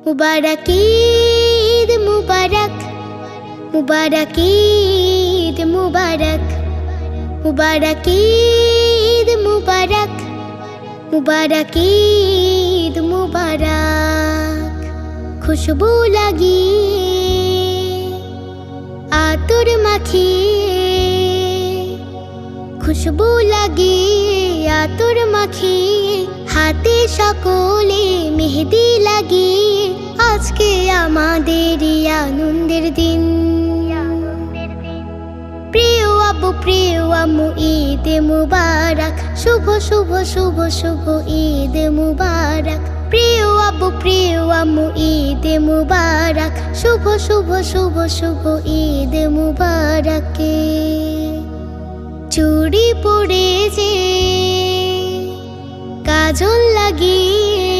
মুবারক ঈদ মুবারক, মুবারক ঈদ মুবারক, মুবারক ঈদ মুবারক, মুবারক ঈদ মুবারক। খুশবু লাগিয়ে আতর মাখিয়ে, খুশবু লাগিয়ে আতর মাখিয়ে, হাতে সকলে মেহেদি লাগিয়ে, আজকে আমাদের আনন্দের দিন। প্রিয় আব্বু প্রিয় আম্মু ঈদ মুবারক, শুভ শুভ শুভ শুভ ঈদ মুবারক। প্রিয় আব্বু প্রিয় আম্মু ঈদ মুবারক, শুভ শুভ শুভ শুভ ঈদ মুবারক। চুড়ি পরে যে কাজল লাগিয়ে,